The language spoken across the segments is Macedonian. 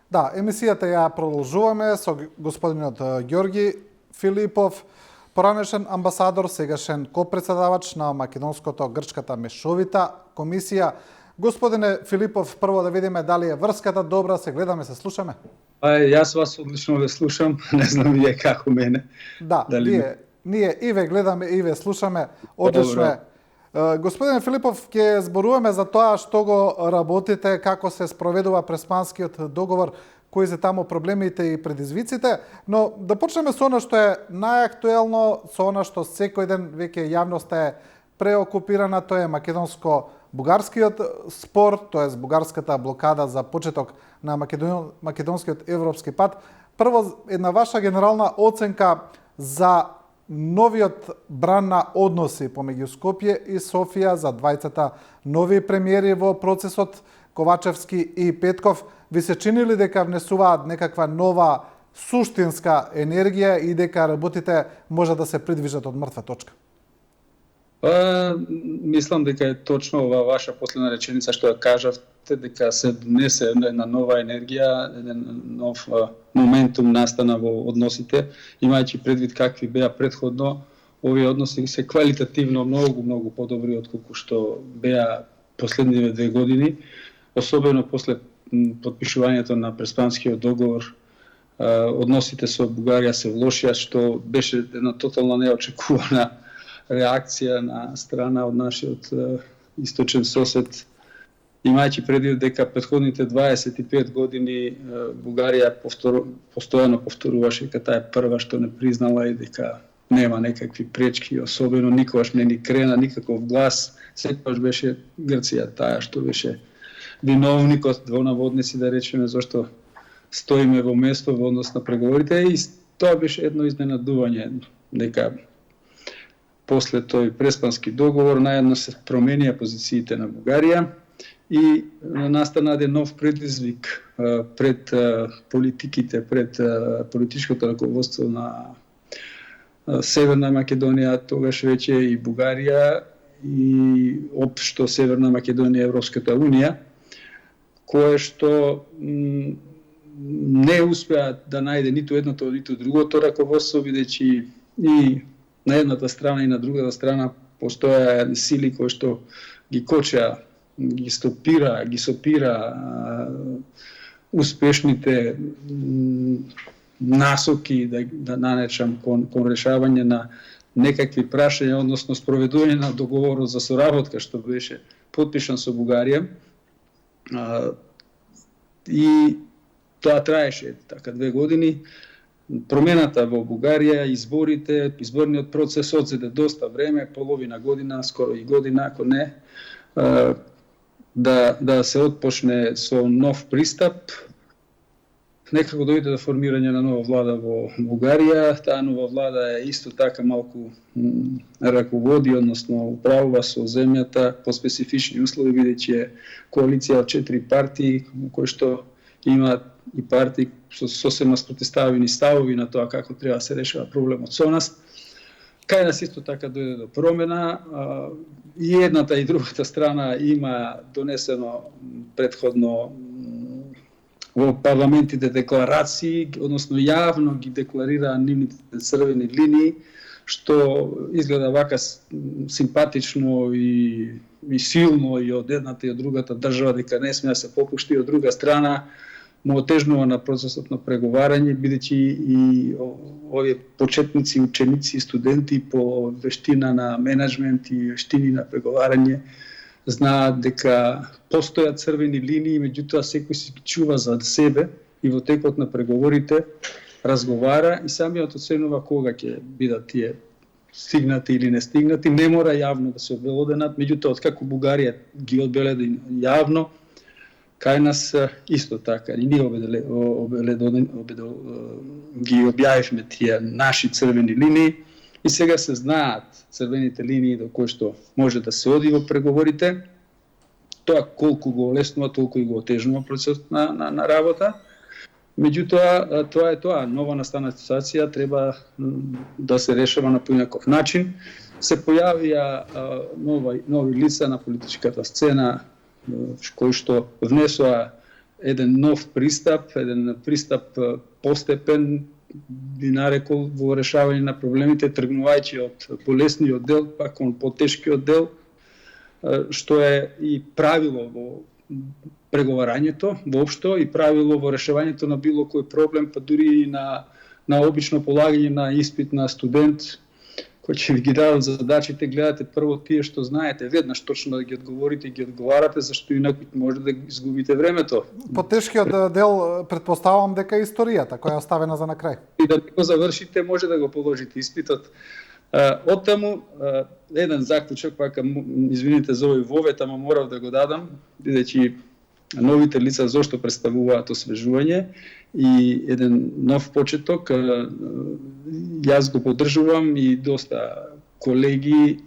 Да, емисијата ја продолжуваме со господинот Ѓорги Филипов, поранешен амбасадор, сегашен копредседавач на Македонското-грчката мешовита комисија. Господине Филипов, прво да видиме дали е врската добра, се гледаме, се слушаме. Јас вас одлично ве слушам, не знам вие како мене. Да, ние и ве гледаме и ве слушаме, одлично е. Господине Филипов, ќе зборуваме за тоа што го работите, како се спроведува Преспанскиот договор, кои се таму проблемите и предизвиците, но да почнеме со она што е најактуелно, со она што секој ден веќе јавноста е преокупирана, тоа е македонско-бугарскиот спор, тоа е бугарската блокада за почеток на македонскиот европски пат. Прво, една ваша генерална оценка за новиот бран на односи помеѓу Скопје и Софија за двајцата нови премиери во процесот Ковачевски и Петков. Ви се чини ли дека внесуваат некаква нова суштинска енергија и дека работите може да се придвижат од мртва точка? Мислам дека е точно ова ваша последна реченица што ја кажавте, дека се донесе една нова енергија, еден нов моментум настана во односите, имајќи предвид какви беа предходно, овие односи се квалитативно многу подобри од колку што беа последниве 2 години, особено после подпишувањето на Преспанскиот договор. Односите со Бугарија се влошија, што беше една тотално неочекувана реакција на страна од нашиот источен сосед, имајќи предвид дека претходните 25 години Бугарија постојано повторуваше дека таа е прва што не признала и дека нема некакви пречки, особено никогаш не ни крена никаков глас, секогаш беше Грција таа што беше виновникот во наводници, да речеме, зашто стоиме во место во однос на преговорите, и тоа беше едно изненадување, дека после тој Преспански договор наедно се променија позициите на Бугарија и настана еден нов предизвик пред политиките, пред политичкото раководство на Северна Македонија, тогаш веќе и Бугарија и општо Северна Македонија и Европската Унија, кое што не успеа да најде ниту едното, ниту другото раководство, бидејќи и на едната страна и на другата страна постоја сили кои што ги кочеа, ги сопира успешните насоки, да нанечам, кон решавање на некакви прашања, односно спроведување на договорот за соработка што беше потпишан со Бугарија. И тоа траеше така 2 години. Промената во Бугарија, изборниот процес одзеде доста време, половина година, скоро и година, ако не, да се отпочне со нов пристап. Некако дојде до формирање на нова влада во Бугарија. Таа нова влада е исто така малку раководи, односно управува со земјата по специфични услови, бидејќи е коалиција од 4 партии, кои што има и партии со сосема спротивставени ставови на тоа како треба да се решава проблемот со нас. Кај нас исто така дојде до промена. И едната и другата страна има донесено предходно во парламентите декларации, односно јавно ги декларираа нивните црвени линии, што изгледа вака симпатично и силно и од едната и од другата држава, дека не сме да се попушти, од друга страна му отежнува на процесот на преговарање, бидејќи и овие почетници, ученици, студенти по вештина на менеджмент и вештини на преговарање знаат дека постојат црвени линии, меѓутоа секој си ги чува за себе и во текот на преговорите разговара и самиот оценува кога ќе бидат тие стигнати или не стигнати. Не мора јавно да се обелоденат, меѓутоа откако Бугарија ги одбеледи јавно, кај нас исто така. И ние ги објавивме тие наши црвени линии и сега се знаат црвените линии до кои што може да се оди во преговорите. Тоа колку го олеснува, толку и го отежнува процесот на работа. Меѓутоа, тоа е тоа. Нова настана ситуација треба да се решава на поинаков начин. Се појавија нови лица на политичката сцена, кои што внесоа еден нов пристап, еден пристап постепен, би нарекол, во решавање на проблемите, тргнувајќи од болесниот дел, па кон потешкиот дел, што е и правило во преговарањето воопшто и правило во решавањето на било кој проблем, па дури и на обично полагање на испит на студент, кој ќе ви ги дадат задачите, гледате прво тие што знаете, веднаш точно да ги одговорите и ги одговарате, зашто инаку може да изгубите времето. Потешкиот дел претпоставувам дека е историјата која е оставена за на крај. И да го завршите, може да го положите испитот. Оттаму еден заклучок, пака извините за овој вовет, ама морав да го дадам, бидејќи новите лица зошто представуваат освежување и еден нов почеток, јас го поддржувам и доста колеги,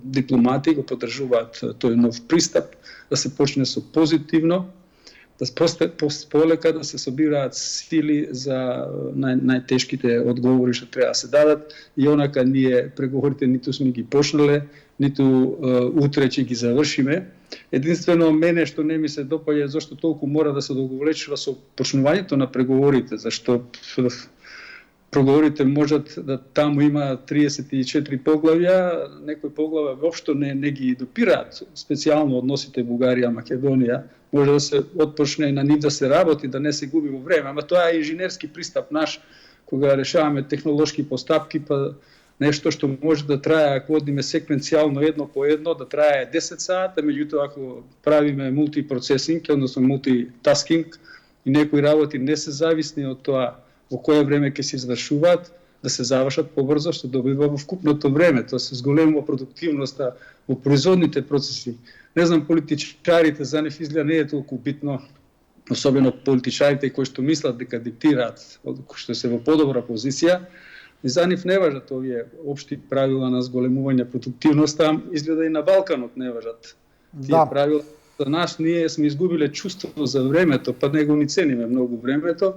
дипломати го поддржуваат тој нов пристап, да се почне со позитивно, да полека да се собираат сили за најтешките одговори што треба да се дадат и онака ние преговорите ниту сме ги почнале, ниту утре ќе ги завршиме. Единствено мене што не ми се допаѓа зашто толку мора да се одговлечува со почнувањето на преговорите, зашто преговорите можат да таму има 34 поглавја, некои поглавја воопшто не ги допираат, специјално односите Бугарија-Македонија, може да се отпочне и на нив да се работи, да не се губи во време, ама тоа е инженерски пристап наш, кога решаваме технолошки постапки, па нешто што може да трае, ако одиме секвенцијално едно по едно, да трае 10 сата, меѓутоа ако правиме мултипроцесинг, односно мултитаскинг, и некои работи не се зависни од тоа во кое време ќе се извршуваат, да се завршат побрзо, што добива во вкупното време. Тоа се зголемува продуктивноста во производните процеси. Не знам, политичарите за нив изгледа не е толку битно, особено политичарите кои што мислат дека диктираат, што се во подобра позиција, и за нив не важат овие општи правила на зголемување продуктивноста, изгледа и на Балканот не важат. Тие правила за нас, ние сме изгубиле чувство за времето, па него ни цениме многу времето,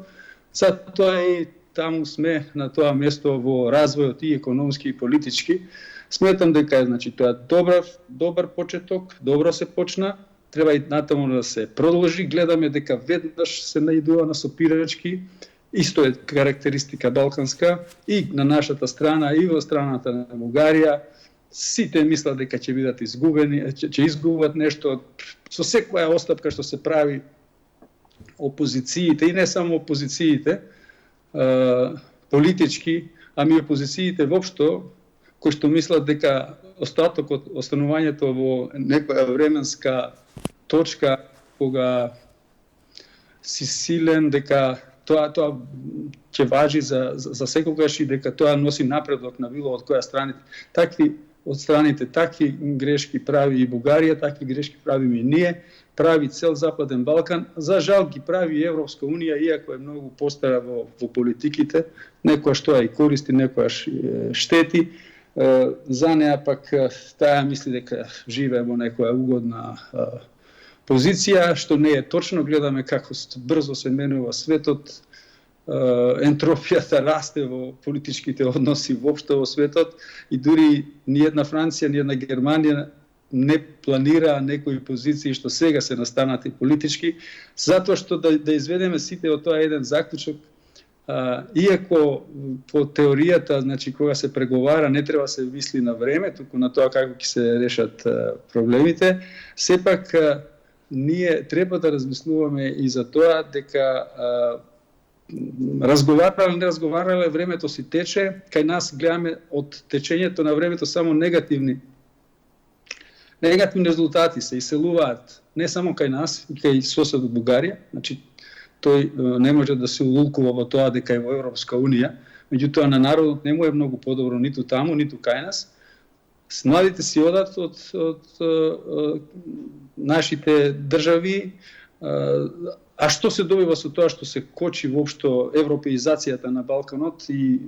затоа и таму сме на тоа место во развојот и економски и политички. Сметам дека тоа е добар почеток, добро се почна, треба и натаму да се продолжи. Гледаме дека веднаш се наидува на сопирачки, исто е карактеристика балканска и на нашата страна и во страната на Бугарија. Сите мислат дека ќе бидат изгубени, ќе изгубат нешто. Со секоја остапка што се прави опозициите, и не само опозициите, политички, ами опозициите воопшто, кои што мислат дека остатокот, останувањето во некоја временска точка, кога си силен, дека тоа ќе важи за секогаш и дека тоа носи напредок на било од која страните. Такви грешки прави и Бугарија, такви грешки правиме и ние, прави цел Западен Балкан. За жал ги прави и Европска Унија, иако е многу постара во политиките, некојаш тоа и користи, некојаш штети. За неа пак таа мисли дека живее во некоја угодна позиција, што не е точно. Гледаме како брзо се менува светот, ентропијата расте во политичките односи воопшто во светот и дури ни една Франција, ни една Германија не планира некои позиции што сега се настанати политички, затоа што да изведеме сите од тоа еден заклучок, иако по теоријата, значи кога се преговара, не треба се мисли на време, туку на тоа како ќе се решат проблемите, сепак ние треба да размислуваме и за тоа дека разговарале, времето си тече, кај нас гледаме од течењето на времето само негативни резултати се иселуваат, не само кај нас, и кај соседот Бугарија, значи тој не може да се улулкува во тоа дека е во Европска Унија, меѓутоа на народот не му е многу подобро ниту таму, ниту кај нас. Младите си одат од нашите држави, а што се добива со тоа што се кочи воопшто европеизацијата на Балканот и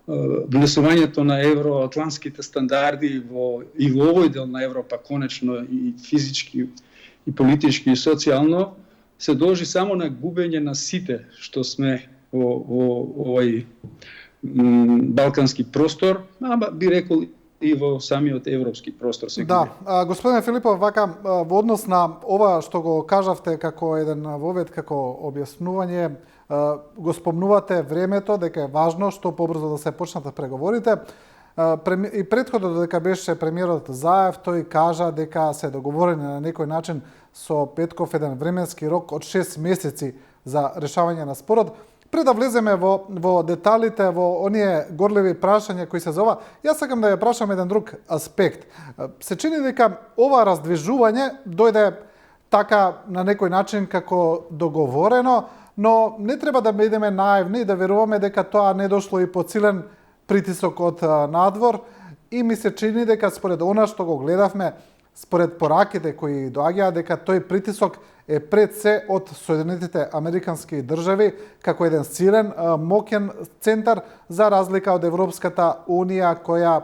внесувањето на евроатлантските стандарди и во овој дел на Европа, конечно и физички, и политички, и социјално, се должи само на губење на сите што сме во овој балкански простор, ама би рекол и во самиот европски простор се Да, губи. господине Филипов, вака во однос на ова што го кажавте како еден вовед, како објаснување, го спомнувате времето дека е важно што побрзо да се почнат преговорите. И претходно дека беше премиерот Заев, тој кажа дека се договорени на некој начин со Петков еден временски рок од 6 месеци за решавање на спорот. Пред да влеземе во деталите, во оние горливи прашања кои се зова, јас сакам да ја прашам еден друг аспект. Се чини дека ова раздвижување дојде така на некој начин како договорено, но не треба да бидеме наивни и да веруваме дека тоа не дошло и под силен притисок од надвор, и ми се чини дека според она што го гледавме, според пораките кои доаѓаа, дека тој притисок е пред се од Соединетите Американски држави како еден силен, моќен центар, за разлика од Европската Унија, која,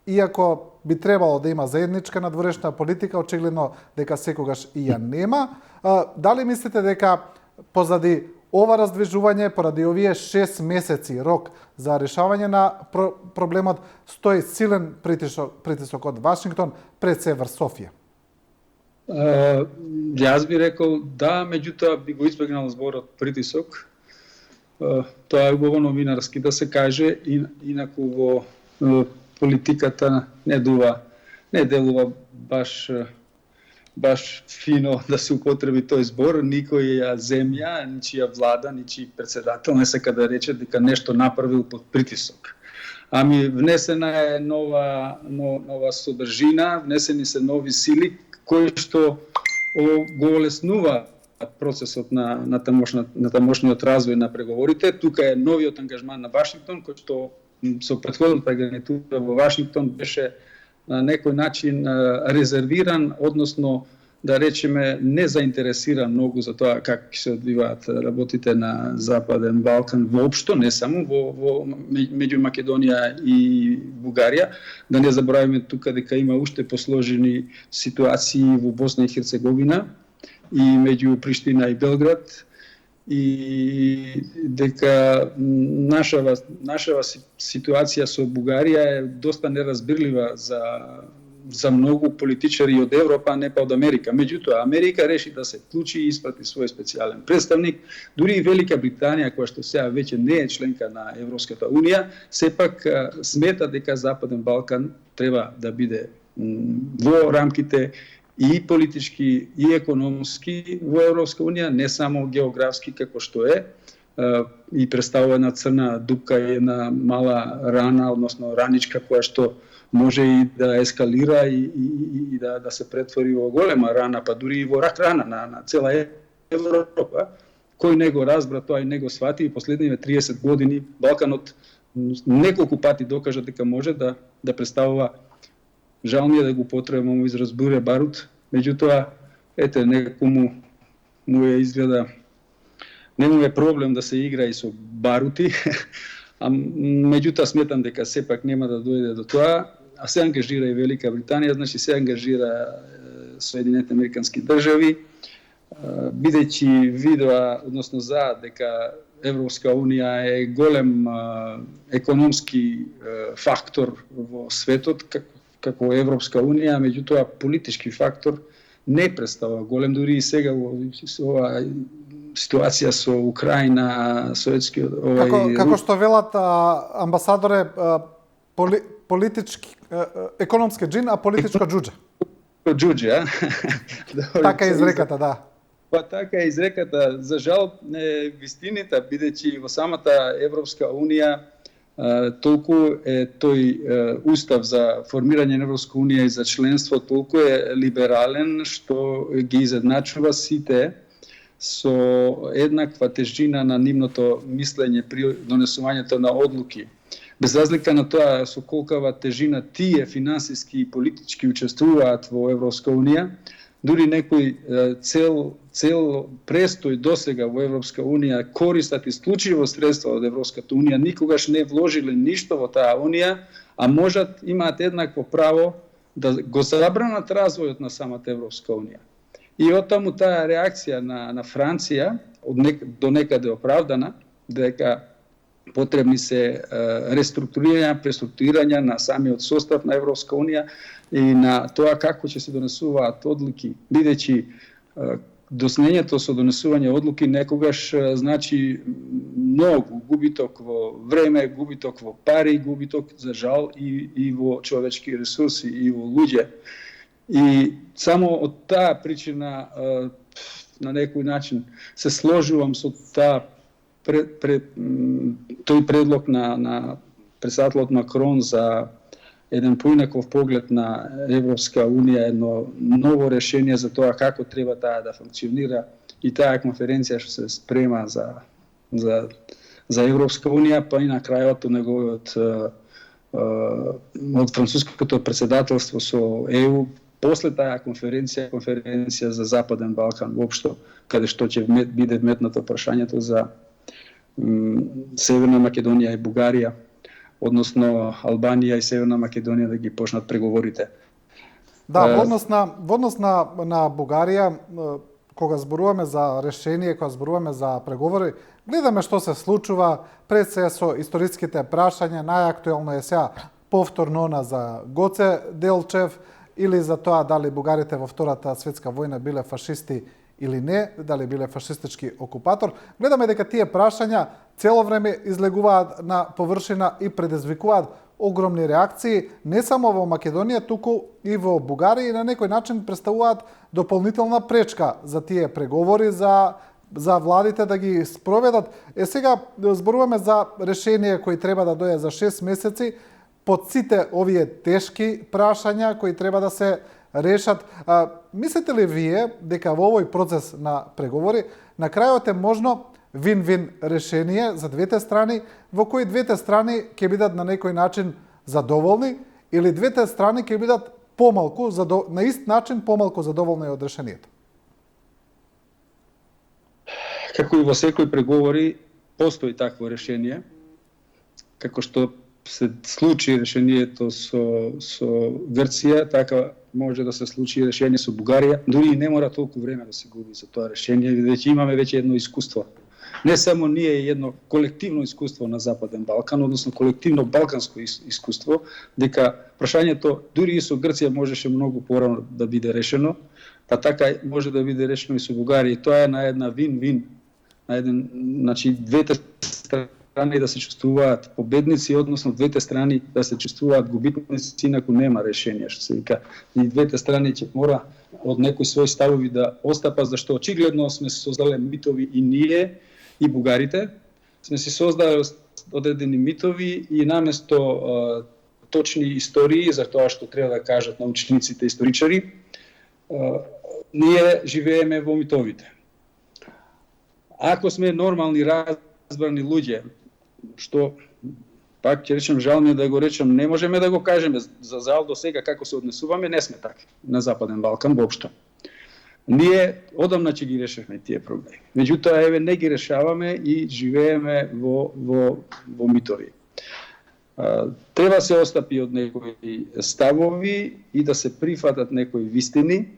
иако би требало да има заедничка надворешна политика, очигледно дека секогаш и ја нема. Дали мислите дека позади ова раздвижување, поради овие 6 месеци рок за решавање на проблемот, стои силен притисок од Вашингтон пред се врз Софија? Јас би рекол да, меѓутоа би го избегнал зборот притисок. Тоа е убаво новинарски да се каже, инаку во политиката не делува баш фино да се употреби тој збор. Никоја земја, ничија влада, ничи председател не сака да рече дека нешто направил под притисок. Ами внесена е нова содржина, внесени се нови сили кои што го олеснува процесот на тамошниот развој на преговорите. Тука е новиот ангажман на Вашингтон, кој што со претходната гарнитура во Вашингтон беше на некој начин резервиран, односно да речеме не заинтересиран многу за тоа как се одвиваат работите на Западен Балкан воопшто, не само меѓу Македонија и Бугарија. Да не забораваме тука дека има уште посложени ситуации во Босна и Херцеговина и меѓу Приштина и Белград, и дека нашава ситуација со Бугарија е доста неразбирлива за многу политичари од Европа, не па од Америка. Меѓутоа, Америка реши да се вклучи и испрати свој специјален представник. Дури и Велика Британија, која што сега веќе не е членка на Европската Унија, сепак смета дека Западен Балкан треба да биде во рамките и политички, и економски во Европска Унија, не само географски како што е, и представува една црна дупка и една мала рана, односно раничка која што може и да ескалира и да се претвори во голема рана, па дури и во рак рана на цела Европа. Кој не го разбра тоа и не го свати, и последниве 30 години Балканот неколку пати докажа дека може да представува, жал ми е да го потребам израз буре барут, меѓутоа, ете, некому му е изгледа, не му е проблем да се игра и со барути, меѓутоа сметам дека сепак нема да дојде до тоа, а се ангажира и Велика Британија, значи се ангажира Соединетите Американски држави, бидејќи видоа, односно дека Европска Унија е голем економски фактор во светот, како Европска Унија, меѓутоа политички фактор не представува голем, дури и сега во ова ситуација со Украина, советскиот како што велат амбасадоре, политички економски джин, а политичко џуџе. Џуџе, а? Така е изреката, да. Па така е изреката, за жал не вистината, бидејќи во самата Европска Унија толку е тој устав за формирање на Европска Унија и за членство толку е либерален што ги изедначува сите со еднаква тежина на нивното мислење при донесувањето на одлуки. Без разлика на тоа со колкава тежина тие финансиски и политички учествуваат во Европска Унија, дури некој цел престој досега во Европска Унија користат исклучиво средства од Европската Унија, никогаш не вложиле ништо во таа Унија, а имаат еднакво право да го забранат развојот на самата Европска Унија. И оттаму таа реакција на Франција, до некаде оправдана, дека потребни се преструктурирања на самиот состав на Европска Унија и на тоа како ќе се донесуваат одлуки, бидејќи доснењето со донесување одлуки некогаш значи многу губиток во време, губиток во пари, губиток за жал и во човечки ресурси и во луѓе. И само од таа причина на некој начин се сложувам со тој предлог на председателот Макрон за еден поинаков поглед на Европска Унија, едно ново решение за тоа како треба таа да функционира и таа конференција што се спрема за Европска Унија, па и на крајот неговиот од француското председателство со ЕУ, после таа конференција за Западен Балкан воопшто, каде што ќе биде метнато прашањето за Северна Македонија и Бугарија, односно Албанија и Северна Македонија да ги почнат преговорите. Да, во однос на Бугарија, кога зборуваме за решение, кога зборуваме за преговори, гледаме што се случува пред се со историските прашања, најактуелно е сега повторно она за Гоце Делчев или за тоа дали бугарите во Втората светска војна биле фашисти или не, дали биле фашистички окупатор. Гледаме дека тие прашања цело време излегуваат на површина и предизвикуваат огромни реакции, не само во Македонија, туку и во Бугарија и на некој начин представуваат дополнителна пречка за тие преговори, за владите да ги спроведат. Сега зборуваме за решение кои треба да дојде за 6 месеци, под сите овие тешки прашања кои треба да се решат. Мислите ли вие дека во овој процес на преговори на крајот е можно вин-вин решение за двете страни, во кои двете страни ќе бидат на некој начин задоволни или двете страни ќе бидат на ист начин помалку задоволни од решението? Како и во секој преговори постои такво решение, како што се случи решението со Грција, така може да се случи решение со Бугарија. Дури и не мора толку време да се губи за тоа решение, бидејќи имаме веќе едно искуство. Не само ние, едно колективно искуство на Западен Балкан, односно колективно балканско искуство, дека прашањето дури и со Грција можеше многу порано да биде решено, па така може да биде решено и со Бугарија. И тоа е на една вин-вин, на еден, значи двете страни да се чувствуваат победници, односно двете страни да се чувствуваат губитници, инаку нема решение, што се вика. И двете страни ќе мора од некои своји ставови да остапат, зашто очигледно сме се создале митови и ние, и бугарите, сме се создале одредени митови и наместо точни истории за тоа што треба да кажат научниците, историчари, ние живееме во митовите. Ако сме нормални, разбрани луѓе, што, пак ќе речем, жал ми да го речем, не можеме да го кажеме за жал до сега како се однесуваме, не сме така на Западен Балкан воопшто. Ние одамна ќе ги решевме тие проблеми. Меѓутоа, еве, не ги решаваме и живееме во митови. Треба се остапи од некои ставови и да се прифатат некои вистини.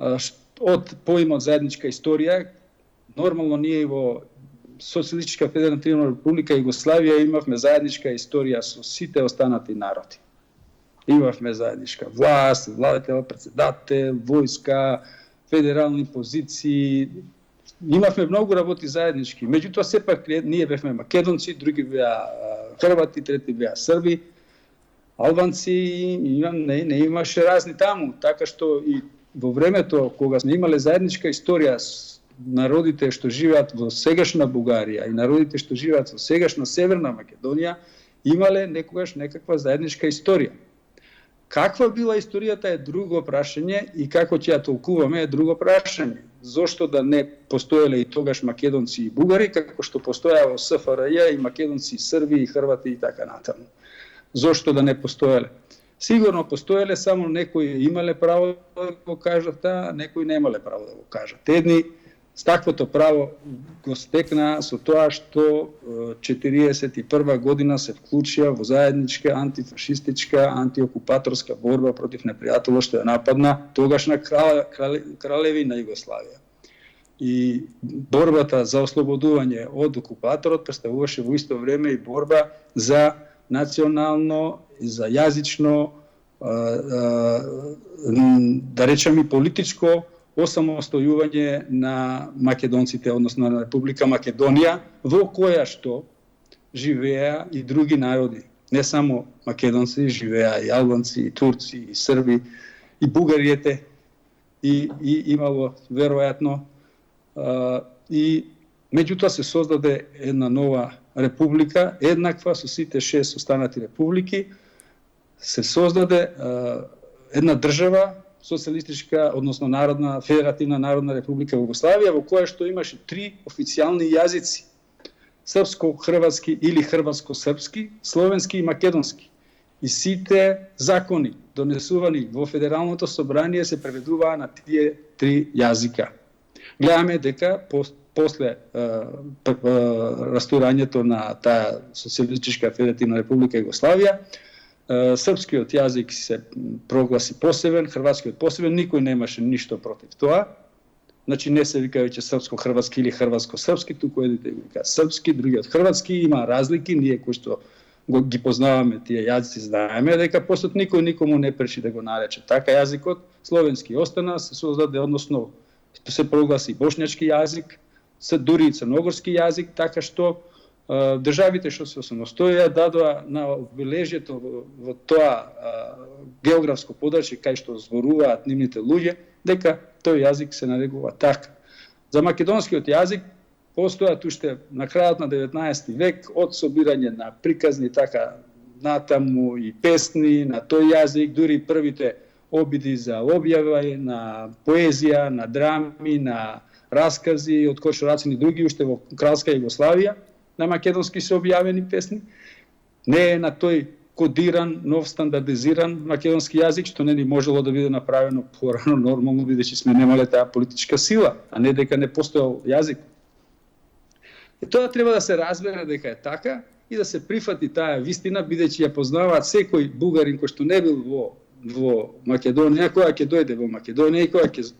Од поимот заедничка историја, нормално ние во Социјалистичка федеративна република Југославија имавме заедничка историја со сите останати народи. Имавме заедничка власт, владетел, председател, војска, федерални позиции. Имавме многу работи заеднички. Меѓутоа, сепак ние бевме македонци, други беа хрвати, трети беа срби, албанци, не имаше разни таму. Така што и во времето кога сме имале заедничка историја народите што живеат во сегашна Бугарија и народите што живеат во сегашна Северна Македонија имале некогаш некаква заедничка историја. Каква била историјата е друго прашање и како ќе ја толкуваме е друго прашање. Зошто да не постоеле и тогаш македонци и бугари, како што постоја во СФРЈ и македонци, и срби, и хрвати и така натаму. Зошто да не постоеле? Сигурно постоеле, само некои имале право да го кажат, а некои немале право да го кажат. Едни с таквото право го стекнаа со тоа што 1941 година се вклучија во заедничка антифашистичка, антиокупаторска борба против непријателот што ја нападна тогашна кралевина Југославија. и борбата за ослободување од окупаторот представуваше во исто време и борба за национално, за јазично, да речем и политичко осамостојување на македонците, односно на Република Македонија, во која што живеа и други народи. Не само македонци, живеа и албанци, и турци, и срби, и бугариите, и имало веројатно и меѓутоа се создаде една нова република, еднаква со сите 6 останати републики, се создаде една држава, социјалистичка, односно народна, федеративна народна република Југославија, во која што имаше 3 официјални јазици: српско-хрватски или хрватско-српски, словенски и македонски. И сите закони донесувани во Федералното собрание се преведуваа на тие 3 јазика. Гледаме дека после растурањето на таа социјалистичка федеративна република Југославија, српскиот јазик се прогласи посебен, хрватскиот посебен, никој немаше ништо против тоа. Значи не се вика веќе српско-хрватски или хрватско-српски, туку едните вика српски, другиот хрватски, има разлики, ние кои што ги познаваме тие јазици, знаеме дека после никој никому не пречи да го нарече така. Јазикот словенски остана, се создаде, односно се прогласи бошњачки јазик, се дури и црногорски јазик, така што државите што се самостоја дадоа на обележјето во тоа географско подрачје кај што зборуваат нивните луѓе, дека тој јазик се нарекува така. За македонскиот јазик постојат уште на крајот на 19 век од собирање на приказни така натаму и песни на тој јазик, дури првите обиди за објава на поезија, на драми, на раскази од Кошо Рацин и други уште во Кралска Југославија на македонски се објавени песни. Не е на тој кодиран, нов стандардизиран македонски јазик, што не ни можело да биде направено порано нормално, бидејќи сме немале таа политичка сила, а не дека не постоел јазик. И тоа треба да се разбере дека е така и да се прифати таа вистина, бидејќи ја познаваат секој бугарин кој што не бил во Македонија, која ќе дојде во Македонија и која ќе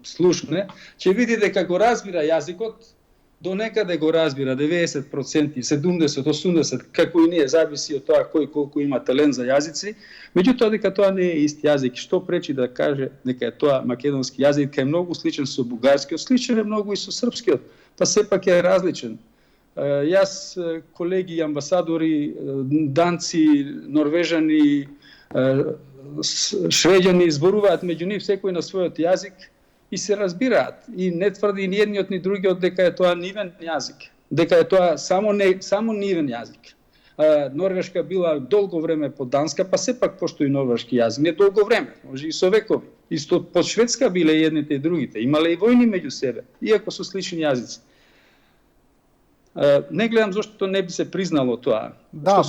слушне, ќе види дека го разбира јазикот, до некаде го разбира 90%, 70%, 80%, како и ние, зависи од тоа кој колку има талент за јазици, меѓутоа дека тоа не е ист јазик. Што пречи да каже дека е тоа македонски јазик, кај многу сличен со бугарскиот, сличен е многу и со српскиот, па сепак е различен. Јас, колеги, амбасадори, данци, норвежани, швеѓани зборуваат меѓу нив секој на својот јазик и се разбираат. И не тврди ни едниот ни другиот дека е тоа нивен јазик, дека е тоа само нивен јазик. Норвешка била долго време под Данска, па сепак постои норвешки јазик, не долго време, може и со векови. Исто под Шведска биле едните и другите, имале и војни меѓу себе, иако со слични јазици. Не гледам зашто не би се признало тоа. Да,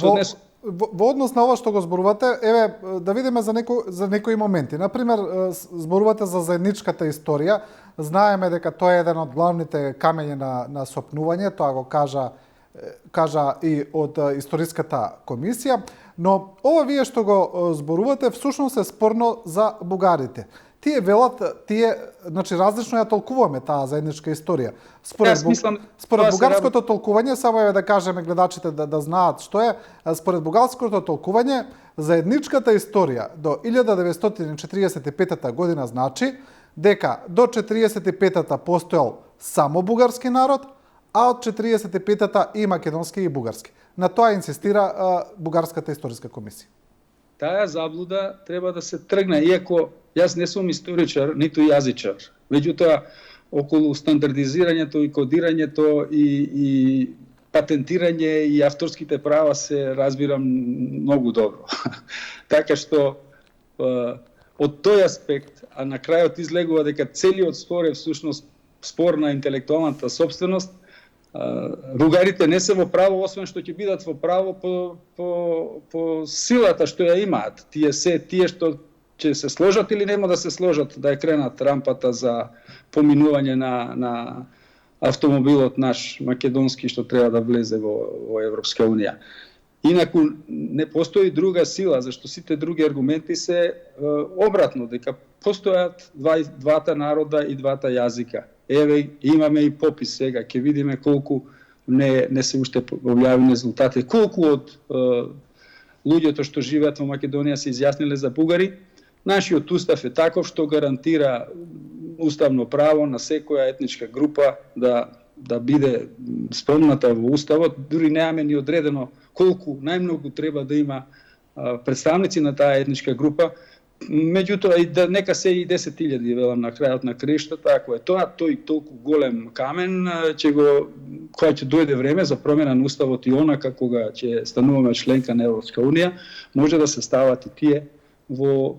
во однос на ова што го зборувате, еве да видиме за некои моменти. Например, зборувате за заедничката историја. Знаеме дека тоа е еден од главните камењи на сопнување, тоа го кажа и од историската комисија, но ова вие што го зборувате всушност е спорно за бугарите. Тие велат, значи различно ја толкуваме таа заедничка историја. Според бугарското толкување, само е да кажеме гледачите да знаат што е, според бугарското толкување, заедничката историја до 1945 година значи дека до 45-та постоел само бугарски народ, а од 45-та и македонски и бугарски. На тоа инсистира Бугарската историска комисија. Таа заблуда треба да се тргне, иако јас не сум историчар, ниту јазичар. Меѓутоа, околу стандардизирањето и кодирањето и патентирање и авторските права се разбирам многу добро. Така што, од тој аспект, а на крајот излегува дека целиот спор е всушност спор на интелектуалната собственост, бугарите не се во право, освен што ќе бидат во право по силата што ја имаат. Тие што ќе се сложат или нема да се сложат да ја кренат рампата за поминување на автомобилот наш македонски што треба да влезе во Европска унија. Инаку не постои друга сила, зашто сите други аргументи се обратно, дека постојат двата народа и двата јазика. еве имаме и попис сега, ќе видиме колку не се уште објавени резултати, колку од луѓето што живеат во Македонија се изјасниле за бугари. Нашиот устав е таков што гарантира уставно право на секоја етничка група да биде спомната во уставот, дури немаме ни одредено колку најмногу треба да има представници на таа етничка група. Меѓутоа и да нека се и 10.000 велам на крајот на краиштата, ако е тоа тој толку голем камен, кога ќе дојде време за промена на уставот и онака кога ќе стануваме членка на Европска унија, може да се стават и тие во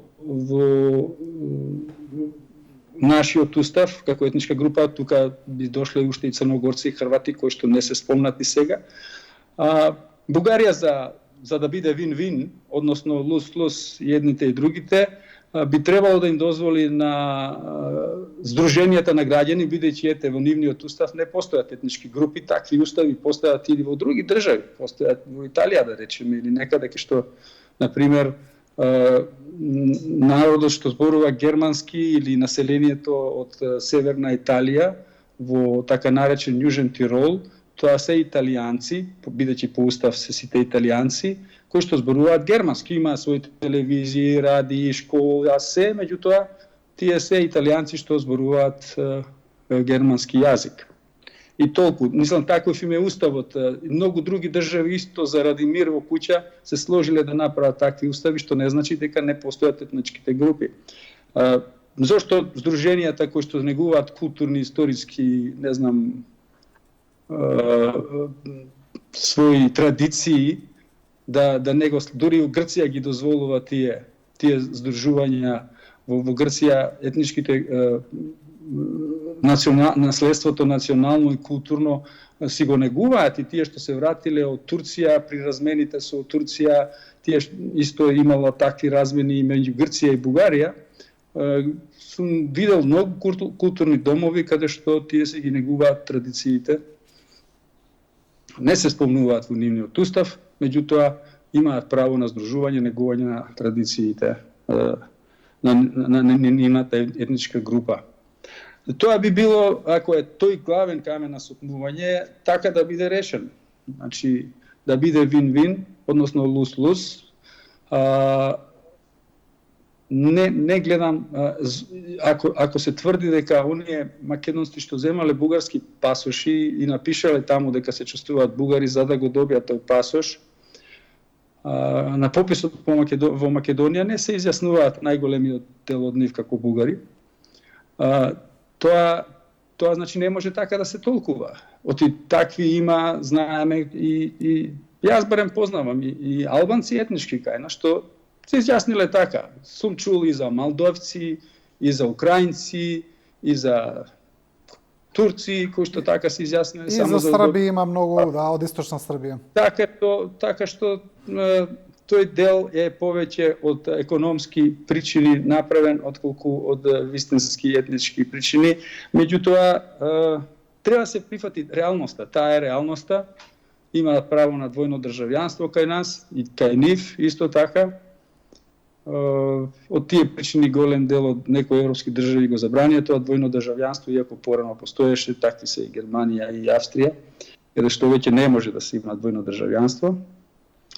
нашиот устав како етничка група. Тука би дошле уште и црногорци и хрвати кои што не се спомнати сега. Бугарија за да биде вин-вин, односно лус-лус и едните и другите, би требало да им дозволи на здруженијата на граѓани, бидејќи ете во нивниот устав не постојат етнички групи, такви устави постојат и во други држави, постојат во Италија да речеме или некаде кај што на пример народот што зборува германски или населението од северна Италија во така наречен Јужен Тирол, тоа се италијанци, бидејќи по устав се сите италијанци, кои што зборуваат германски, имаат своите телевизии, радии, школа, се, меѓутоа тие се италијанци што зборуваат германски јазик. И толку, мислам, таков им е уставот. Многу други држави исто заради мир во куќа се сложиле да направат такви устави, што не значи дека не постојат етничките групи. Зошто здруженијата кои што негуваат културни, историски, не знам, своји традиции, да не го, дури у Грција ги дозволува тие здружувања. Во Грција етничките наследството национално и културно си го негуваат, и тие што се вратиле од Турција при размените со Турција, тие исто имало такви размени меѓу Грција и Бугарија. Сум видел многу културни домови каде што тие се ги негуваат традициите. Не се спомнуваат во нивниот устав, меѓутоа имаат право на здружување, негување на традициите на нивната етничка група. Тоа би било, ако е тој главен камен на сопнување, така да биде решен. Значи, да биде вин-вин, односно лус-лус. Не гледам, ако се тврди дека оние македонци што земале бугарски пасоши и напишале таму дека се чувствуваат бугари за да го добијат тој пасош, на пописот во Македонија не се изјаснуваат најголемиот дел од нив како бугари. Тоа значи не може така да се толкува. Оти такви има, знаеме, и јас барем познавам и албанци етнички кај нас што се изјасниле така. Сум чул и за молдовци, и за украинци, и за турци кои што така се изјасниле. И само за Срби има многу, од источна Србија. Така што тој дел е повеќе од економски причини направен отколку од вистински етнички причини. Меѓутоа, треба се прифати реалноста. Таа е реалноста. Имаат право на двојно државјанство кај нас и кај нив исто така. Од тие причини голем дел од некои европски држави го забранија тоа двојно државјанство, иако порано постоеше, такви се и Германија и Австрија, каде што веќе не може да се има двојно државјанство.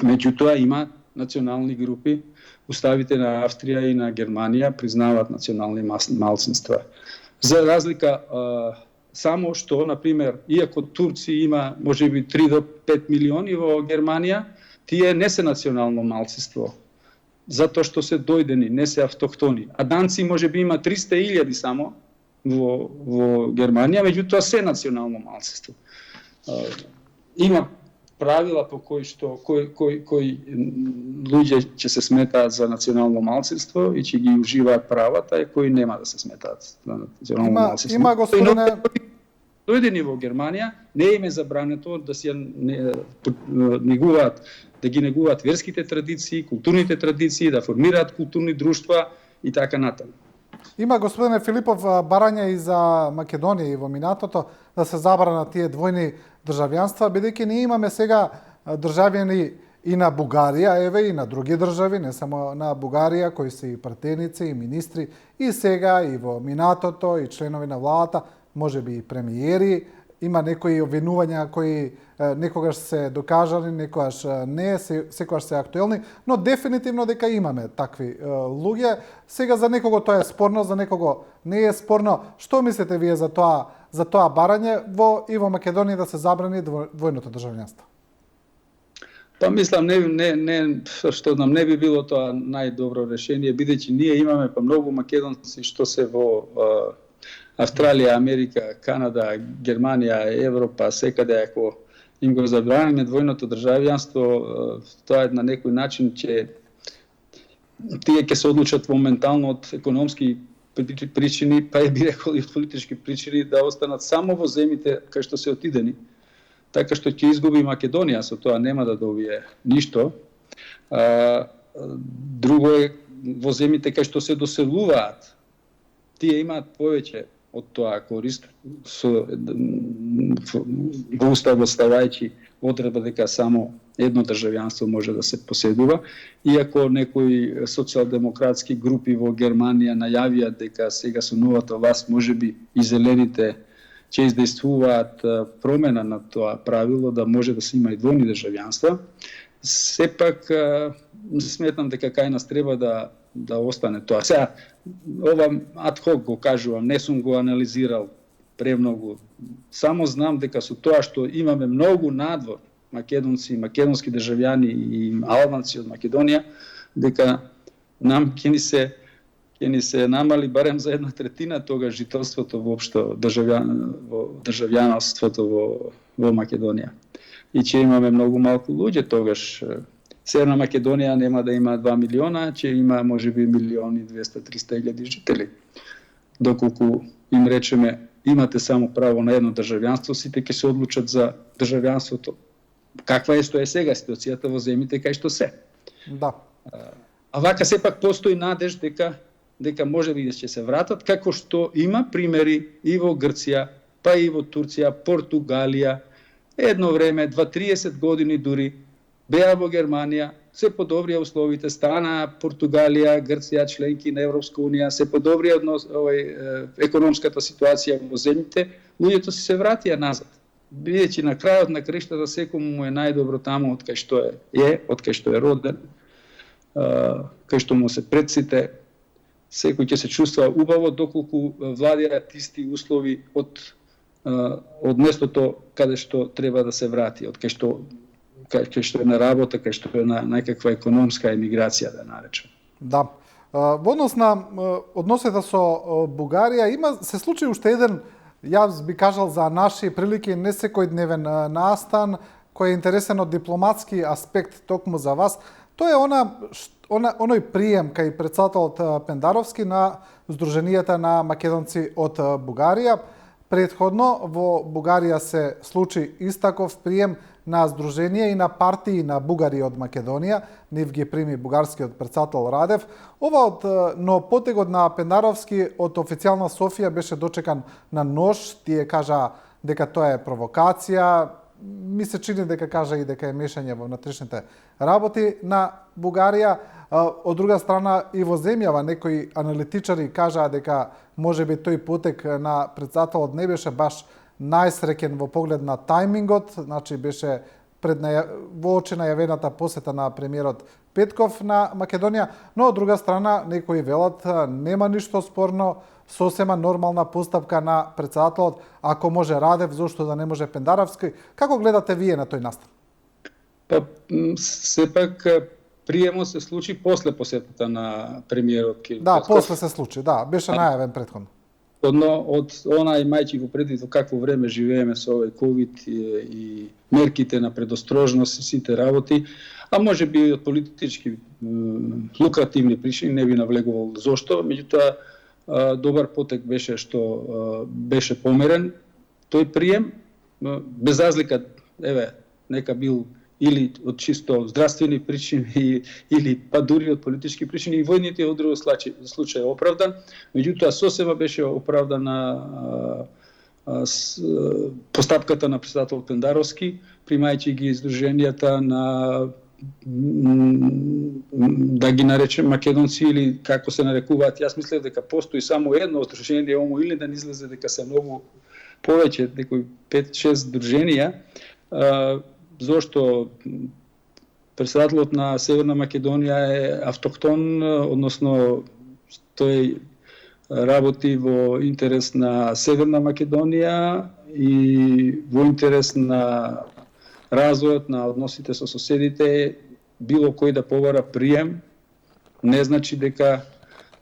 Меѓутоа има национални групи, уставите на Австрија и на Германија признаваат национални малцинства. За разлика само што, например, иако Турци има можеби 3 до 5 милиони во Германија, тие не се национално малцинство, затоа што се дојдени, не се автохтони. А данци можеби има 300.000 само во Германија, меѓутоа се национално малцинство. Има правила по кои луѓе ќе се сметаат за национално малцинство и ќе ги уживаат правата, и кои нема да се сметаат за национално малцинство. Има господине дојдени во Германија, не им е забрането да си негуваат, да ги негуваат верските традиции, културните традиции, да формираат културни друштва и така натаму. Има, господине Филипов, барања и за Македонија и во минатото да се забранат тие двојни државјанства, бидејќи ние имаме сега државјани и на Бугарија, еве и на други држави, не само на Бугарија, кои се и пратеници, и министри, и сега, и во минатото, и членови на владата, може би и премиери, има некои обвинувања кои некогаш се докажани, некогаш не, секогаш се актуелни, но дефинитивно дека имаме такви луѓе. Сега за некого тоа е спорно, за некого не е спорно. Што мислите вие за тоа барање и во Македонија да се забрани двојното државјанство? Па мислам, што знам, не би било тоа најдобро решение, бидејќи ние имаме па многу македонци што се во Австралија, Америка, Канада, Германија, Европа, секаде ако им го забраниме двојното државјанство, тоа е на некој начин че тие ќе се одлучат моментално од економски причини, па би рекол и од политички причини да останат само во земите кај што се отидени. Така што ќе изгуби Македонија, со тоа нема да добие ништо. Друго е во земите кај што се доселуваат, тие имаат повеќе од тоа корист во уставот ставајќи одредба дека само едно државјанство може да се поседува, иако некои социјалдемократски групи во Германија најавија дека сега со новата власт можеби и зелените ќе издействуваат промена на тоа правило да може да се има и двојни државјанства. Сепак сметам дека кај нас треба да остане тоа. Сега, ова адхок го кажувам, не сум го анализирал премногу. Само знам дека со тоа што имаме многу надвор македонци, македонски државјани и албанци од Македонија, дека нам ќе ни се намали барем за 1/3 тога жителството воопшто државјанството во Македонија. И ќе имаме многу малку луѓе тогаш. Северна Македонија нема да има 2 милиона, ќе има можеби 1.200.000-300.000 жители. Доколку им речеме имате само право на едно државјанство, сите ќе се одлучат за државјанството. Каква е сега ситуацијата во земите кај што се? Да. А вака сепак постои надеж дека може би ќе се вратат, како што има примери и во Грција, па и во Турција, Португалија, едно време, 20-30 години дури, беа во Германија, се подобрија условите, стана Португалија, Грција членки на Европска унија, се подобрија економската ситуација во земјите, луѓето се вратија назад. Бидејќи на крајот на краиштата секому му е најдобро таму од кај што од кај што е роден, кај што му се предсите, секој ќе се чувствува убаво доколку владеат исти услови од местото каде што треба да се врати, од кај што е на работа, кај што е на некаква економска емиграција, да наречем. Да. Во однос на односите со Бугарија, се случи уште еден, јас би кажал за наши прилики, не секојдневен настан, кој е интересен од дипломатски аспект токму за вас. Тоа е оној прием кај председателот Пендаровски на Сдруженијата на македонци од Бугарија. Претходно во Бугарија се случи истаков прием на Сдружение и на партии на бугари од Македонија, нив ги прими бугарскиот председател Радев. Но потегот на Пендаровски од официјална Софија беше дочекан на нож, тие кажа дека тоа е провокација, ми се чини дека кажа и дека е мешање во внатрешните работи на Бугарија. Од друга страна и во земјава некои аналитичари кажаа дека можеби тој потек на председателот не беше баш најсреќен во поглед на тајмингот, значи беше во очи најавената посета на премиерот Петков на Македонија, но од друга страна некои велат нема ништо спорно, сосема нормална постапка на председателот, ако може Радев, зошто да не може Пендаровски. Како гледате вие на тој настан? Па сепак приемот се случи после посетата на премиерот Кирил Да, Петков. после се случи, да, беше најавен претходно. Од она имајќи го предвид во какво време живееме со овој ковид и мерките на предострожност и сите работи, а може би од политички лукративни причини, не би навлегувал зошто, меѓутоа добар потек беше што беше померен тој прием, без разлика, нека бил или од чисто здравствени причини, или па дури од политички причини, и војните од друг случај оправдан, меѓутоа сосема беше оправдана постапката на председател Пендаровски, примајќи ги издруженијата на да ги наречем македонци или како се нарекуваат. Јас мислев дека постои само едно здружение или да не излезе дека се многу повеќе, некои 5-6 здруженија, зошто председателот на Северна Македонија е автохтон, односно тој работи во интерес на Северна Македонија и во интерес на развојот на односите со соседите. Било кој да побара прием не значи дека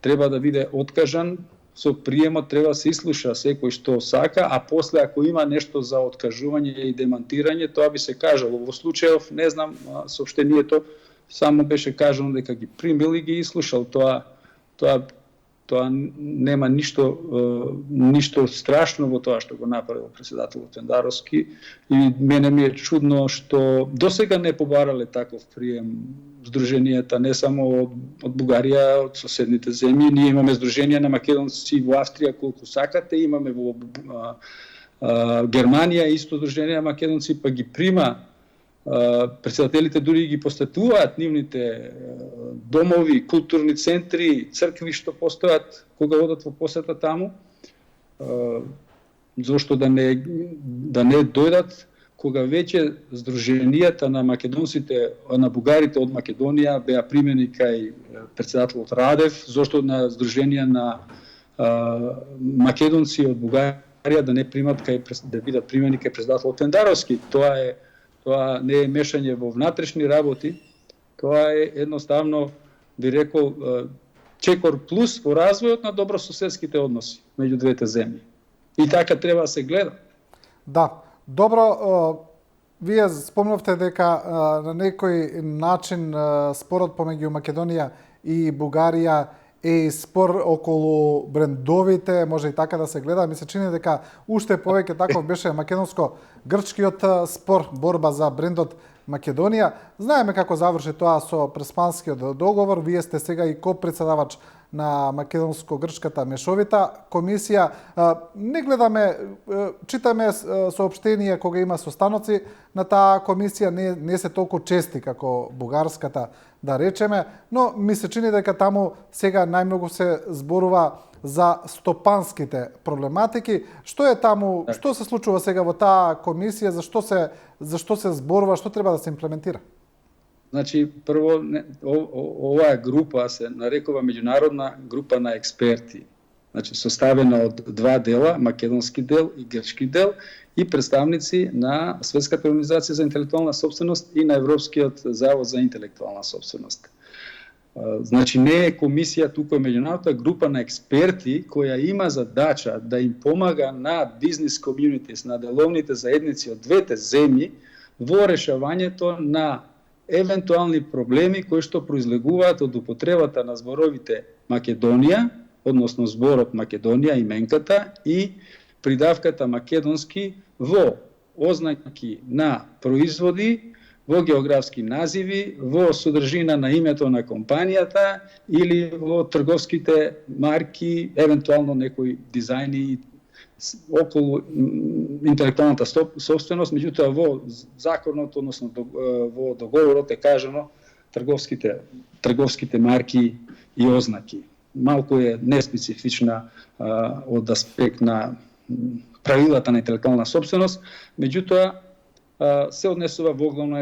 треба да биде откажан. Со приемот треба се ислуша секој што сака, а после ако има нешто за откажување и демантирање, тоа би се кажало. Во случајов, не знам, соопштението само беше кажано дека ги примил и ги ислушал. Тоа нема ништо страшно во тоа што го направил председателот Пендаровски, и мене ми е чудно што досега не побарале таков прием здруженијата, не само од Бугарија, од соседните земји. Ние имаме здруженија на македонци во Австрија колку сакате, имаме во Германија исто здруженија на македонци, па ги прима председателите, дури ги посетуваат нивните домови, културни центри, цркви што постојат кога одат во посета таму. Зошто да не дојдат кога веќе здруженијата на македонците, на бугарите од Македонија беа примени кај председателот Радев, зошто на здруженија на македонци од Бугарија да не примат да бидат примени кај председателот Пендаровски. Тоа не е мешање во внатрешни работи, тоа е едноставно, би рекол, чекор плюс во развојот на добрососедските односи меѓу двете земји. И така треба да се гледа. Да, добро, вие спомнавте дека на некој начин спорот помеѓу Македонија и Бугарија е спор околу брендовите, може и така да се гледа. Ми се чини дека уште повеќе таков беше македонско-грчкиот спор, борба за брендот Македонија. Знаеме како заврши тоа со Преспанскиот договор. Вие сте сега и копредседавач на македонско-грчката мешовита комисија. Не гледаме, читаме соопштенија кога има состаноци на таа комисија, не се толку чести како бугарската, да речеме, но ми се чини дека таму сега најмногу се зборува за стопанските проблематики. Што е таму, што се случува сега во таа комисија, зашто се зборува, што треба да се имплементира? Значи, прво, оваа група се нарекува меѓународна група на експерти. Значи, составена од два дела, македонски дел и грчки дел, и представници на Светската организација за интелектуална собственост и на Европскиот завод за интелектуална собственост. Значи, не е комисија, туку е меѓународна група на експерти која има задача да им помага на бизнес комјунитис, на деловните заедници од двете земји во решавањето на евентуални проблеми кои што произлегуваат од употребата на зборовите Македонија, односно зборот Македонија, именката, и придавката македонски во ознаки на производи, во географски називи, во содржина на името на компанијата или во трговските марки, евентуално некои дизајни околу интелектуалната собственост. Меѓутоа во законот, односно во договорот е кажано трговските марки и ознаки. Малку е неспецифична од аспект на правилата на интелектуална собственост, меѓутоа се однесува во главно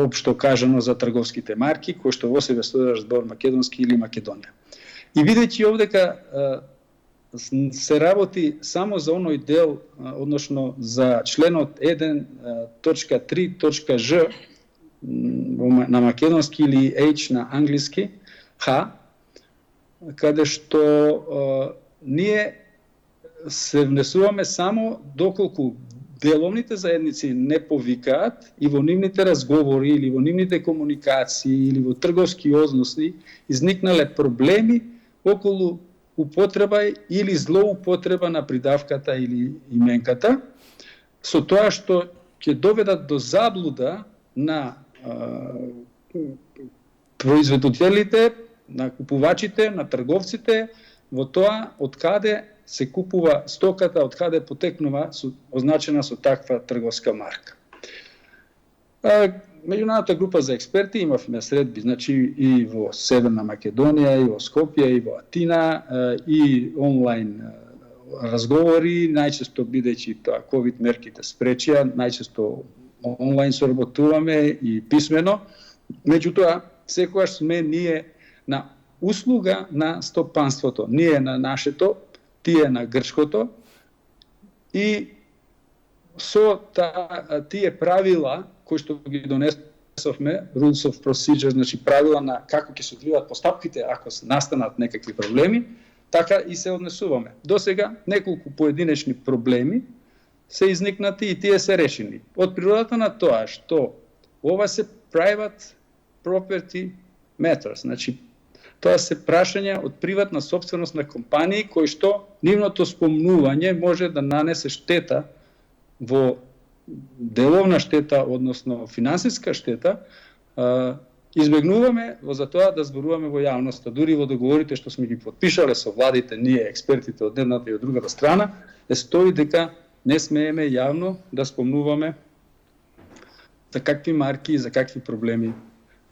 општо кажано за трговските марки, кои што во себе содржат збор македонски или Македонија. И видејќи овдека се работи само за оној дел, односно за членот 1.3.ж на македонски или H на англиски, Х, каде што ние се внесуваме само доколку деловните заедници не повикаат и во нивните разговори или во нивните комуникации или во трговски односи изникнале проблеми околу употреба или злоупотреба на придавката или именката, со тоа што ќе доведат до заблуда на производителите, на купувачите, на трговците, во тоа од каде се купува стоката, од каде потекнува означена со таква трговска марка. меѓународната група за експерти имавме средби, значи и во Северна Македонија, и во Скопје, и во Атина, и онлайн разговори, најчесто бидејќи тоа ковид мерките спречија, најчесто онлайн соработуваме и писмено. Меѓутоа, секогаш сме ние на услуга на стопанството, ние на нашето, тие на грчкото, и со тие правила кои што ги донесовме, rules of procedure, значи правила на како ќе се одвиваат постапките ако настанат некакви проблеми, така и се однесуваме. Досега неколку поединечни проблеми се изникнати и тие се решени. Од природата на тоа што ова се private property matters, значи тоа се прашања од приватна собственост на компании кои што нивното спомнување може да нанесе штета, во деловна штета, односно финансиска штета, избегнуваме за тоа да зборуваме во јавноста. Дури во договорите што сме ги потпишале со владите, ние експертите од едната и од другата страна, стои дека не смееме јавно да спомнуваме за какви марки и за какви проблеми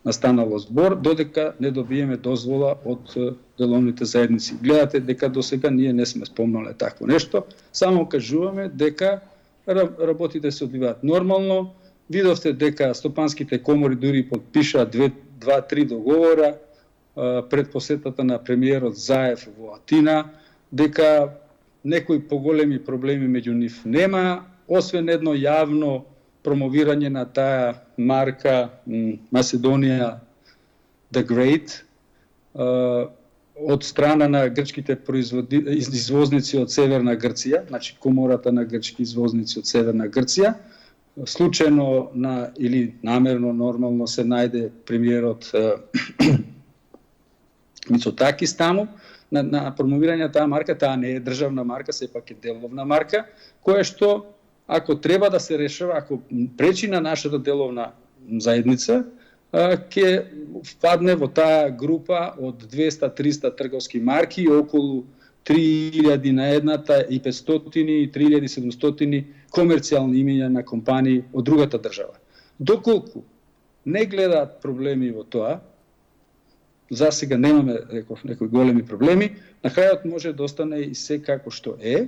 настанало збор, додека не добиеме дозвола од деловните заедници. Гледате дека досега ние не сме спомнале такво нешто, само кажуваме дека работите се одвиваат нормално. Видовте дека стопанските комори дури подпишаа 2-3 договора пред посетата на премиерот Заев во Атина, дека некои поголеми проблеми меѓу нив нема, освен едно јавно промовирање на таа марка Macedónia the Great од страна на грчките извозници од Северна Грција, значи комората на грчки извозници од Северна Грција. Случајно или намерно, нормално се најде премиерот Мицотакис таму на промовирање таа марка. Таа не е државна марка, сепак е деловна марка, која што ако треба да се решава, ако пречи на нашата деловна заедница, ќе впадне во таа група од 200-300 трговски марки и околу 3000 на едната и 500 и 3700 комерцијални имења на компании од другата држава. Доколку не гледаат проблеми во тоа, за сега немаме, реков, некои големи проблеми, на крајот може да остане и се како што е,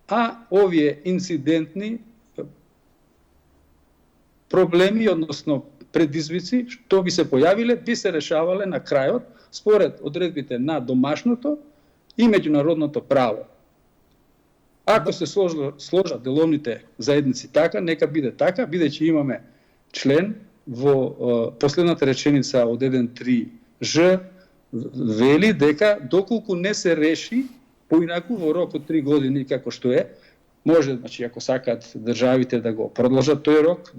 а овие инцидентни проблеми, односно предизвици, што би се појавиле, би се решавале на крајот според одредбите на домашното и меѓународното право. Ако се сложат деловните заедници така, нека биде така, бидејќи имаме член во последната реченица од 1.3ж вели дека доколку не се реши поинаку во рок од 3 години како што е, може, значи, ако сакаат државите да го продолжат тој рок,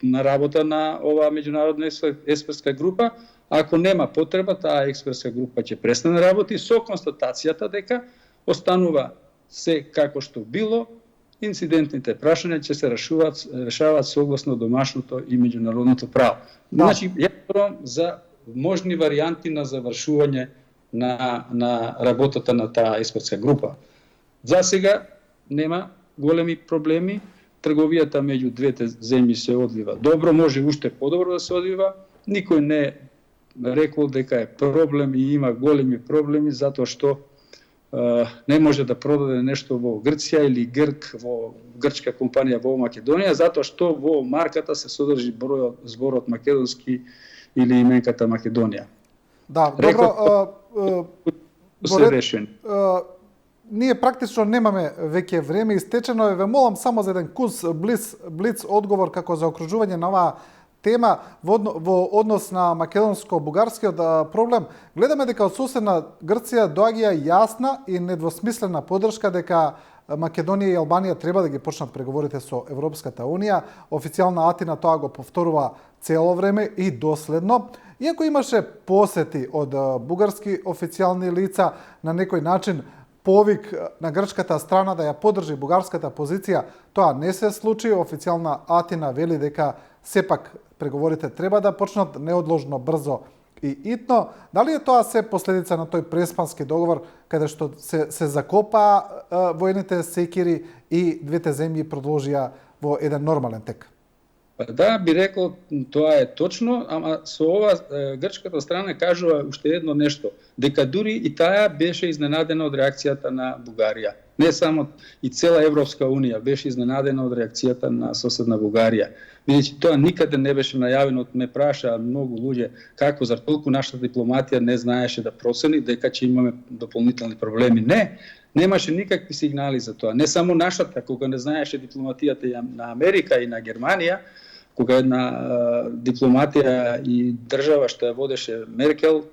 на работа на оваа меѓународна експертска група, ако нема потреба, таа експертска група ќе престане работи со констатацијата дека останува се како што било, инцидентните прашања ќе се решаваат согласно домашното и меѓународното право. Значи, ја зборувам за можни варијанти на завршување на работата на таа експертска група. За сега нема големи проблеми, трговијата меѓу двете земји се одвива добро, може уште подобро да се одвива. Никој не рекол дека е проблем и има големи проблеми затоа што не може да продаде нешто во Грција или Грк во грчка компанија во Македонија, затоа што во марката се содржи зборот македонски или именката Македонија. Да, добро. Се решен. Ние практично немаме веќе време истечено. Ве молам само за еден куз блиц одговор како за окружување на оваа тема во однос на македонско-бугарскиот проблем. Гледаме дека од соседна Грција доаѓа јасна и недвосмислена поддршка дека Македонија и Албанија треба да ги почнат преговорите со Европската Унија. Официјална Атина тоа го повторува цело време и доследно. Иако имаше посети од бугарски официјални лица, на некој начин повик на грчката страна да ја поддржи бугарската позиција, тоа не се случи. Официјална Атина вели дека сепак преговорите треба да почнат неодложно, брзо и итно. Дали е тоа се последица на тој преспански договор каде што се закопа воените секири и двете земји продолжија во еден нормален тек? Па да, би рекол, тоа е точно, ама со ова грчката страна кажува уште едно нешто, дека дури и таа беше изненадена од реакцијата на Бугарија. Не само и цела Европска унија беше изненадена од реакцијата на соседна Бугарија. Бидејќи тоа никаде не беше најавено, ме прашаа многу луѓе како зар толку нашата дипломатија не знаеше да процени дека ќе имаме дополнителни проблеми. Не, немаше никакви сигнали за тоа. Не само нашата, кога не знаеше дипломатијата на Америка и на Германија, кога една дипломатија и држава што ја водеше Меркел,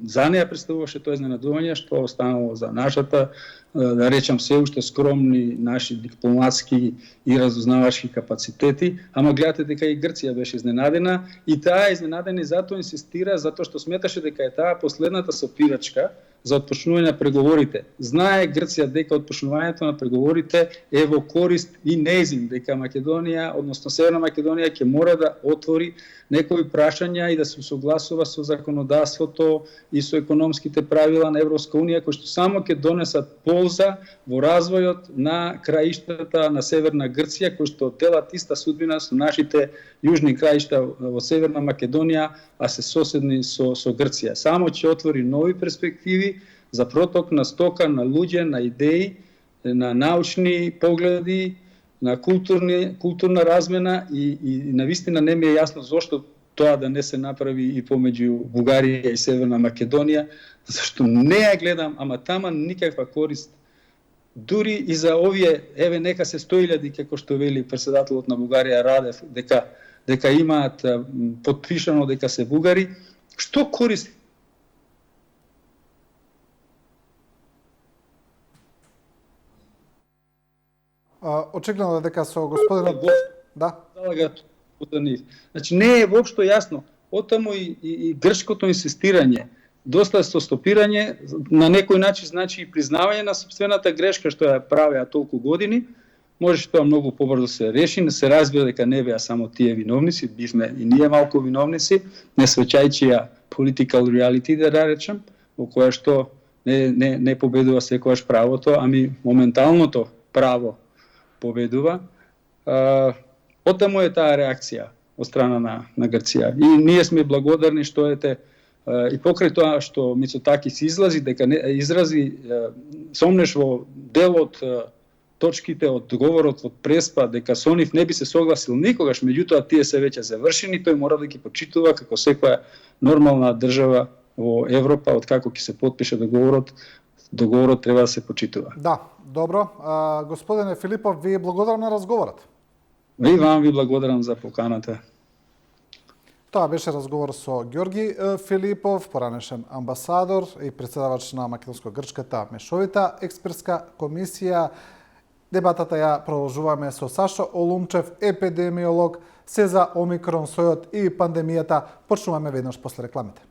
за неја представуваше тоа изненадување, што останало за нашата, да речам, се уште скромни наши дипломатски и разузнавачки капацитети, ама гледате дека и Грција беше изненадена, и таа е изненадена и затоа инсистира, затоа што сметаше дека е таа последната сопирачка за отпочнување на преговорите. Знае Грција дека отпочнувањето на преговорите е во корист и нејзин, дека Македонија, односно Северна Македонија ќе мора да отвори некои прашања и да се согласува со законодавството и со економските правила на Европска унија, кои што само ќе донесат полза во развојот на краиштата на Северна Грција, кои што делат иста судбина со нашите јужни краишта во Северна Македонија, а се соседни со Грција. Само ќе отвори нови перспективи за проток на стока, на луѓе, на идеи, на научни погледи, на културна размена и навистина не ми е јасно зошто тоа да не се направи и помеѓу Бугарија и Северна Македонија, зашто не ја гледам, ама тама никаква корист. Дури и за овие, еве нека се 100.000, како што вели председателот на Бугарија Радев, дека имаат потпишано дека се бугари, што корист? Очигледно дека со господинот... Да. Значи не е воопшто јасно. Отаму и грчкото инсистирање, доста со стопирање, на некој начин значи и признавање на сопствената грешка што ја правеа толку години. Можеше тоа многу побрзо се реши, не се разбира дека не беа само тие виновници, бивме и ние малку виновници, не свеќајќи ја political reality, да речем, во која што не победува секогаш правото, ами моменталното право победува. Оттаму е таа реакција од страна на Грција. И ние сме благодарни што ете и покрај тоа што Мицотакис изрази сомнеш во дел од точките од договорот од Преспа дека со нив не би се согласил никогаш, меѓутоа тие се веќе завршени, тој мора да ги почитува како секоја нормална држава во Европа, од како ќе се потпише договорот треба да се почитува. Да, добро. Господине Филипов, ви благодарам на разговорот. И вам ви благодарам за поканата. Тоа беше разговор со Ѓорги Филипов, поранешен амбасадор и председавач на Македонско-грчката мешовита експертска комисија. Дебатата ја продолжуваме со Сашо Олумчев, епидемиолог, се за омикрон сојот и пандемијата. Почнуваме веднаш после рекламите.